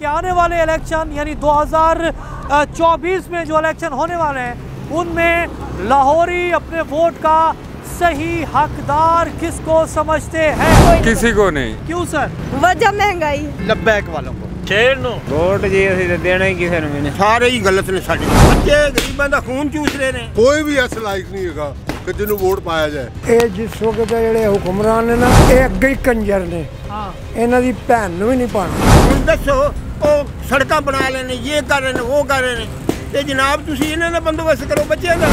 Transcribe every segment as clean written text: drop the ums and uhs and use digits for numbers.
कि आने वाले इलेक्शन यानी 2024 में जो इलेक्शन होने वाले हैं उनमें लाहौरी अपने वोट का सही हकदार किसको समझते हैं? किसी को नहीं। क्यों सर? वजह महंगाई। लब्बैक वालों को शेर नो वोट जी असं देना ही किसी ने सारे ही गलत ने साडे बच्चे गरीबां दा खून चूस रहे ने। कोई भी ऐसा लायक नहीं है कि जिन्होंने वोट पाया जाए। ਇਹ ਜਿਸ ਵਕਤ ਦੇ ਜਿਹੜੇ ਹੁਕਮਰਾਨ ਨੇ ਨਾ ਇਹ ਅੱਗੇ ਹੀ ਕੰਜਰ ਨੇ। हाँ ਇਹਨਾਂ ਦੀ ਭੈਣ ਨੂੰ ਵੀ ਨਹੀਂ ਪਾਣਾ। ਹੁਣ ਦੱਸੋ ਉਹ ਸੜਕਾਂ ਬਣਾ ਲੈਣੇ ਇਹ ਕਰ ਰਹੇ ਨੇ ਉਹ ਕਰ ਰਹੇ ਨੇ ਤੇ ਜਨਾਬ ਤੁਸੀਂ ਇਹਨਾਂ ਦਾ ਬੰਦੋਬਸਤ ਕਰੋ ਬੱਚਿਆਂ ਦਾ।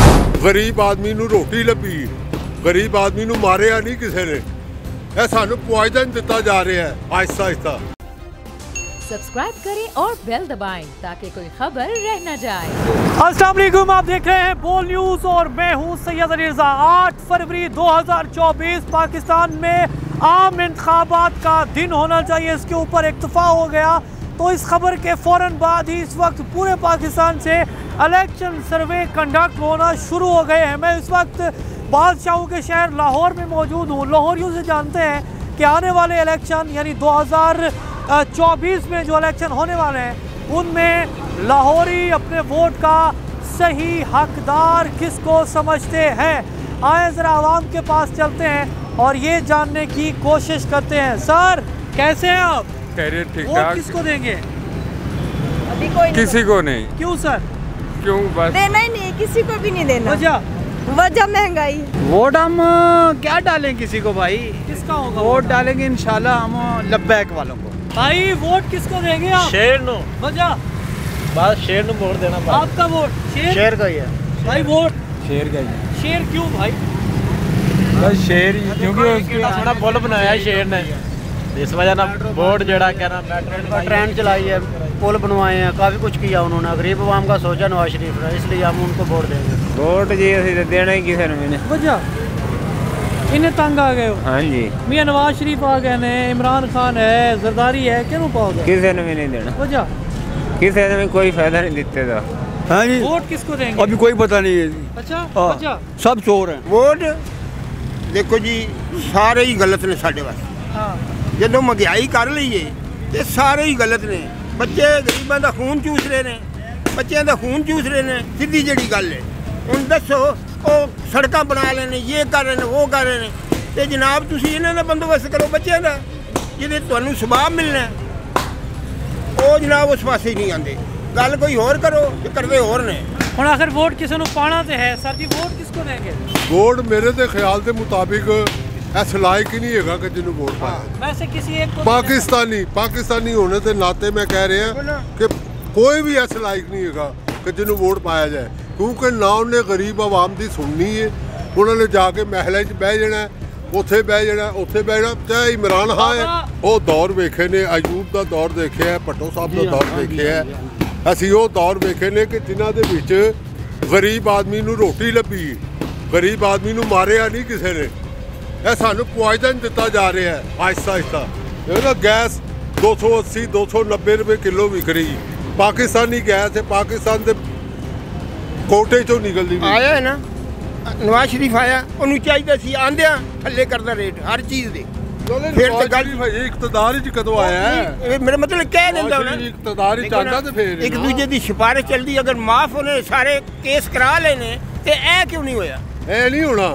गरीब आदमी ਨੂੰ ਰੋਟੀ ਲੱਭੀ, गरीब आदमी ਨੂੰ ਮਾਰਿਆ ਨਹੀਂ ਕਿਸੇ ਨੇ। ਇਹ ਸਾਨੂੰ ਪੁਆਇਜ਼ਨ ਦਿੱਤਾ ਜਾ ਰਿਹਾ ਹੈ ਆਹਿस्ता आहिस्ता। सब्सक्राइब करें और बेल दबाएं ताकि कोई खबर रह न जाए। अस्सलाम वालेकुम, आप देख रहे हैं बोल न्यूज़ और मैं हूं सैयद अली रज़ा। 8 फरवरी 2024 पाकिस्तान में आम इंतखाबात का दिन होना चाहिए, इसके ऊपर इत्तफाक हो गया। तो इस खबर के फ़ौरन बाद ही इस वक्त पूरे पाकिस्तान से इलेक्शन सर्वे कंडक्ट होना शुरू हो गए हैं। मैं इस वक्त बादशाहों के शहर लाहौर में मौजूद हूँ। लाहौरियों से जानते हैं कि आने वाले इलेक्शन यानी 2024 में जो इलेक्शन होने वाले हैं उनमें लाहौरी अपने वोट का सही हकदार किसको समझते हैं। आए ज़रा आवाम के पास चलते हैं और ये जानने की कोशिश करते हैं। सर कैसे हैं आप? ठीक वोट ठाक। किसको देंगे? अभी कोई किसी को नहीं। क्यों सर? क्यों? बस देना ही नहीं, किसी को भी नहीं देना। वजह महंगाई। वोट हम क्या डालें किसी को भाई? किसका होगा वोट डालेंगे इंशाल्लाह हम लब्बैक वालों को। भाई वोट किसको देंगे आप? शेर नो वजह बस शेर नो वोट देना भाई। आपका वोट शेर का ही है भाई। वोट शेर का ही शेर क्यों भाई? बस शेर ही क्योंकि थोड़ा पुल बनाया शेर ने इस वजह ना वोट जड़ा क्या ना ट्रेन चलाई है, पुल बनवाए हैं, काफ़ी कुछ किया उन्होंने। गरीब आवाम का सोचा नवाज शरीफ ने, इसलिए हम उनको वोट देंगे। वोट जी असं देना ही किसी ने। वजह इन्हें तंग आ गए हो? हाँ जी। मियां नवाज शरीफ आ गए ने, इमरान खान है, जरदारी है, क्यों पाओगे? किसी ने भी नहीं देना। वजह किसी ने भी कोई फायदा नहीं देते था। हाँ जी। वोट किसको देंगे? अभी कोई पता नहीं है। अच्छा वजह सब चोर हैं। वोट देखो जी सारे ही गलत ने साडे वास्ते। हाँ ਜਦੋਂ ਮਹਿੰਗਾਈ ਕਰ ਲਈਏ ਤੇ ਸਾਰੇ ਹੀ ਗਲਤ ਨੇ। ਬੱਚੇ ਗਰੀਬਾਂ ਦਾ ਖੂਨ ਚੂਸ ਰਹੇ ਨੇ, ਬੱਚਿਆਂ ਦਾ ਖੂਨ ਚੂਸ ਰਹੇ ਨੇ, ਸਿੱਧੀ ਜਿਹੜੀ ਗੱਲ ਹੈ। ਹੁਣ ਦੱਸੋ ਉਹ ਸੜਕਾਂ ਬਣਾ ਲੈਣੇ ਇਹ ਕਰ ਰਹੇ ਨੇ ਉਹ ਕਰ ਰਹੇ ਨੇ ਤੇ ਜਨਾਬ ਤੁਸੀਂ ਇਹਨਾਂ ਦਾ ਬੰਦੋਬਸਤ ਕਰੋ ਬੱਚਿਆਂ ਦਾ ਜਿਹਦੇ ਤੁਹਾਨੂੰ ਸਵਾਬ ਮਿਲਣਾ। ਉਹ ਜਨਾਬ ਉਸ ਪਾਸੇ ਹੀ ਨਹੀਂ ਆਉਂਦੇ। ਗੱਲ ਕੋਈ ਹੋਰ ਕਰੋ ਤੇ ਕਰਦੇ ਹੋਰ ਨੇ। ਹੁਣ ਆਖਰ ਵੋਟ ਕਿਸੇ ਨੂੰ ਪਾਣਾ ਤੇ ਹੈ। ਸਰ ਜੀ ਵੋਟ ਕਿਸको देंगे? ਵੋਟ ਮੇਰੇ ਦੇ ਖਿਆਲ ਦੇ ਮੁਤਾबिक ऐसा लायक ही नहीं है कि जिन्होंने वोट पाया। वैसे किसी एक को पाकिस्तानी होने के नाते मैं कह रहे हैं कि कोई भी ऐसा लायक नहीं है कि जिन्होंने वोट पाया जाए, क्योंकि ना उन्हें गरीब आवाम की सुननी है। उन्होंने जाके महलों च बह जाना, उत्थे बह जाना, उत्थे बह जाना। चाहे इमरान खान है वो दौर वेखे ने, अयूब का दौर देखे है, भट्टो साहब का दौर देखे है। असी वो दौर वेखे ने कि जिन्हों के विच गरीब आदमी नूं रोटी लभी, गरीब आदमी नूं मारिया नहीं किसी ने। ਇਹ ਸਾਨੂੰ ਪੁਆਇਜ਼ਨ ਦਿੱਤਾ ਜਾ ਰਿਹਾ ਹੈ ਆਹਿस्ता आहिस्ता। ਇਹਦਾ ਗੈਸ 280 290 ਰੁਪਏ ਕਿਲੋ ਵਿਕ ਰਹੀ। ਪਾਕਿਸਤਾਨੀ ਗੈਸ ਹੈ, ਪਾਕਿਸਤਾਨ ਦੇ ਕੋਟੇ ਚੋਂ ਨਿਕਲਦੀ ਵੀ ਆਇਆ ਹੈ ਨਾ ਨਵਾਜ਼ ਸ਼ਰੀਫ ਆਇਆ, ਉਹਨੂੰ ਚਾਹੀਦਾ ਸੀ ਆਂਦਿਆਂ ਥੱਲੇ ਕਰਦਾ ਰੇਟ ਹਰ ਚੀਜ਼ ਦੇ। ਫਿਰ ਤਾਂ ਗੱਲ ਇਕਤਦਾਰ ਹੀ ਕਦੋਂ ਆਇਆ ਹੈ? ਮੇਰਾ ਮਤਲਬ ਕਹਿ ਦਿੰਦਾ ਉਹਨਾਂ ਇਕਤਦਾਰ ਹੀ ਚਾਹੁੰਦਾ ਤੇ ਫਿਰ ਇੱਕ ਦੂਜੇ ਦੀ ਸਿਫਾਰਿਸ਼ ਚੱਲਦੀ। ਅਗਰ ਮਾਫ ਉਹਨੇ ਸਾਰੇ ਕੇਸ ਕਰਾ ਲੈਣੇ ਤੇ ਇਹ ਕਿਉਂ ਨਹੀਂ ਹੋਇਆ? ਇਹ ਨਹੀਂ ਹੋਣਾ।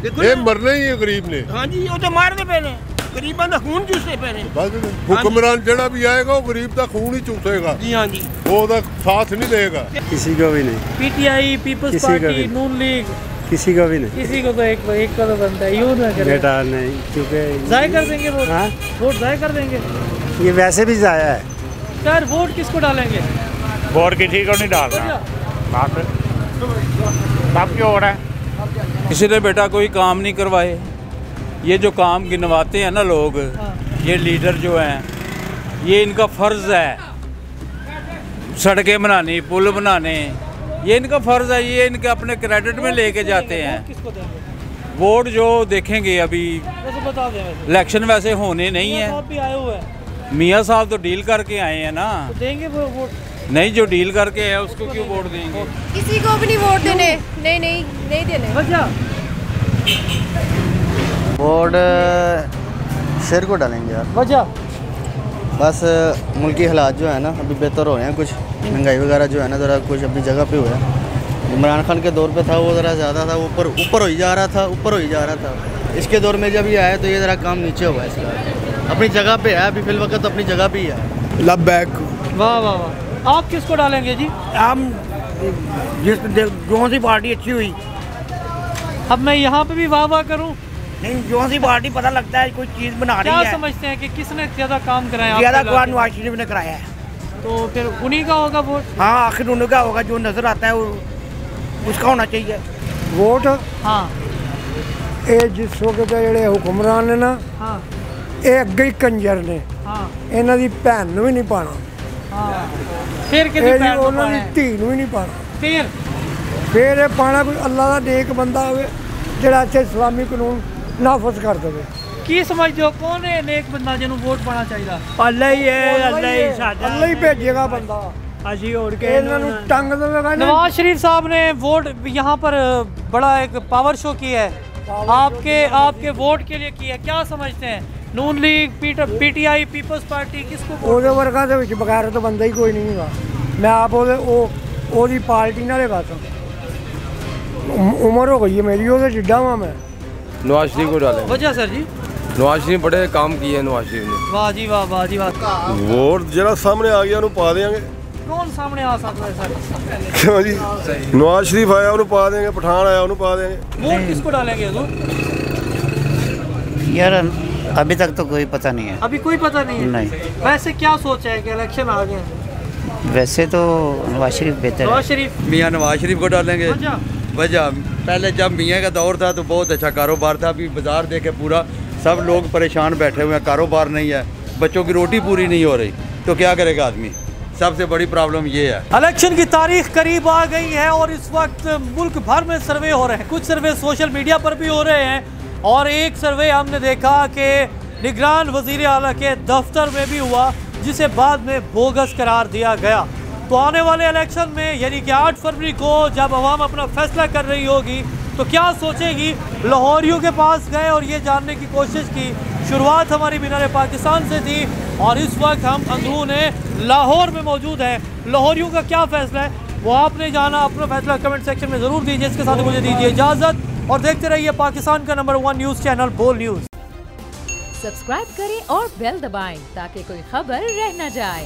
ਇਹ ਮਰਨਾ ਹੀ ਹੈ ਗਰੀਬ ਨੇ। ਹਾਂਜੀ ਉਹ ਤਾਂ ਮਾਰਦੇ ਪਏ ਨੇ, ਗਰੀਬਾਂ ਦਾ ਖੂਨ ਚੂਸਦੇ ਪਏ ਨੇ। ਹੁਕਮਰਾਨ ਜਿਹੜਾ भी आएगा वो गरीब का खून ही चूसेगा। जी हाँ जी। वो ਉਹਦਾ साथ नहीं देगा किसी को भी नहीं। पीटीआई, पीपल्स पार्टी, नून लीग, किसी को भी नहीं। किसी को तो एक का तो बनता है। यूँ ना करें बेटा नहीं, क्योंकि ज़ाय कर देंगे वोट। हाँ? वोट ज़ाय कर देंगे। ये वैसे भी ज़ाया है। सर वोट किसको डालेंगे? वोट किसी को नहीं डालना। बाप क्यों हो रहा है? किसी ने बेटा कोई काम नहीं करवाए। ये जो काम गिनवाते हैं ना लोग, ये लीडर जो हैं, ये इनका फ़र्ज़ है सड़कें बनानी, पुल बनाने, ये इनका फ़र्ज़ है। ये इनके अपने क्रेडिट में लेके जाते हैं। वोट जो देखेंगे अभी इलेक्शन वैसे होने नहीं है। मियाँ साहब तो डील करके आए हैं ना, देंगे वो वोट? नहीं, जो डील करके है उसको क्यों वोट देंगे? किसी को भी नहीं वोट देने। नहीं देने। वजह वोट शेर को डालेंगे यार। वजह बस मुल्की हालात जो है ना अभी बेहतर हो रहे हैं, कुछ महंगाई वगैरह जो है ना ज़रा कुछ अपनी जगह पे हुआ है। इमरान खान के दौर पे था वो ज़रा ज़्यादा था, ऊपर हो ही जा रहा था। इसके दौर में जब ये आया तो ये ज़रा काम नीचे हुआ है। इसका अपनी जगह पे है, अभी फिल वक्त तो अपनी जगह पे ही है। लब बैक। वाह वाह वाह। आप किसको डालेंगे जी? हम जो सी पार्टी अच्छी हुई। अब मैं यहाँ पे भी वाह वाह करूँ? नहीं, जो सी पार्टी पता लगता है कोई चीज़ बना रही है। क्या समझते हैं कि किसने ज़्यादा काम कराया? ज़्यादा नवाज शरीफ ने कराया है, तो फिर उन्हीं का होगा वोट। हाँ, आखिर उन्हीं का होगा, जो नज़र आता है वो उसका होना चाहिए वोट। हाँ, ये जिस वक्त ਜਿਹੜੇ ਹੁਕਮਰਾਨ ਨੇ ਨਾ, हाँ, ਇਹ ਅੱਗੇ ਹੀ ਕੰਜਰ ਨੇ। हाँ, ਇਹਨਾਂ ਦੀ ਭੈਣ ਨੂੰ ਵੀ ਨਹੀਂ ਪਾਣਾ, हाँ। फिर किसी ਇਹ पैर को ਉਹਨਾਂ ਦੀ पाना है? ਧੀ ਨੂੰ ਵੀ ਨਹੀਂ ਪਾਣਾ। फिर ਇਹ ਪਾਣਾ ਕੋਈ ਅੱਲਾ ਦਾ ਨੇਕ ਬੰਦਾ ਹੋਵੇ ਜਿਹੜਾ ਇੱਥੇ ਇਸਲਾਮੀ ਕਾਨੂੰਨ ਨਾਫਜ਼ ਕਰ ਦੇਵੇ। ਕੀ ਸਮਝਦੇ ਹੋ ਕੌਣ ਹੈ ਨੇਕ ਬੰਦਾ ਜਿਹਨੂੰ ਵੋਟ ਪਾਣਾ ਚਾਹੀਦਾ? ਅੱਲਾ ਹੀ ਹੈ, ਅੱਲਾ ਹੀ ਸਾਡਾ, ਅੱਲਾ ਹੀ ਭੇਜੇਗਾ ਬੰਦਾ। ਅਸੀਂ ਹੋਰ ਕੇ ਇਹਨਾਂ ਨੂੰ ਟੰਗ ਦੇਵੇਗਾ। नवाज शरीफ साहब ने वोट यहाँ पर बड़ा एक पावर शो किया है, आपके वोट के लिए किया है। क्या समझते हैं? नून लीग, पीटीआई, पीपल्स पार्टी, किसको? ਉਹਦੇ ਵਰਗਾ ਦੇ ਵਿੱਚ ਬਗੈਰ ਤਾਂ ਬੰਦਾ ਹੀ ਕੋਈ ਨਹੀਂ ਹੈਗਾ। ਮੈਂ ਆਪ ਉਹਦੀ ਪਾਰਟੀ ਨਾਲ ਹੈਗਾ ਸਾਂ। उम्र हो गई है मेरी, वो जिड्डा हुआ मैं। नवाज शरीफ को डालें। वजह सर जी? नवाज शरीफ बड़े काम किए हैं नवाज शरीफ ने। वाह जी वाह, वाह जी वाह। वोट जरा सामने आ गया उन्होंने पा देंगे। कौन सामने आ सकता है सर? क्यों जी? नवाज शरीफ आया उन्होंने पा देंगे, पठान आया उन्होंने पा देंगे। वोट किसको डालेंगे हुजूर? यार अभी तक तो कोई पता नहीं है। अभी कोई पता नहीं है? नहीं। वैसे क्या सोचा है कि इलेक्शन आ गए? वैसे तो नवाज शरीफ बेहतर नवाज शरीफ। मियाँ नवाज शरीफ को डालेंगे। वजह पहले जब मियाँ का दौर था तो बहुत अच्छा कारोबार था, अभी बाजार देखे पूरा सब लोग परेशान बैठे हुए हैं, कारोबार नहीं है, बच्चों की रोटी पूरी नहीं हो रही, तो क्या करेगा आदमी? सबसे बड़ी प्रॉब्लम ये है। इलेक्शन की तारीख करीब आ गई है और इस वक्त मुल्क भर में सर्वे हो रहे हैं, कुछ सर्वे सोशल मीडिया पर भी हो रहे हैं और एक सर्वे हमने देखा कि निगरान वजीर आला के दफ्तर में भी हुआ, जिसे बाद में बोगस करार दिया गया। तो आने वाले इलेक्शन में यानी कि 8 फरवरी को जब अवाम अपना फैसला कर रही होगी तो क्या सोचेगी? लाहौरियों के पास गए और ये जानने की कोशिश की। शुरुआत हमारी मीनार पाकिस्तान से थी और इस वक्त हम अंदरूने लाहौर में मौजूद हैं। लाहौरियों का क्या फैसला है वो आपने जाना, अपना फैसला कमेंट सेक्शन में ज़रूर दीजिए। इसके साथ मुझे दीजिए इजाज़त और देखते रहिए पाकिस्तान का नंबर 1 न्यूज़ चैनल बोल न्यूज़। सब्सक्राइब करें और बेल दबाएं ताकि कोई खबर रह न जाए।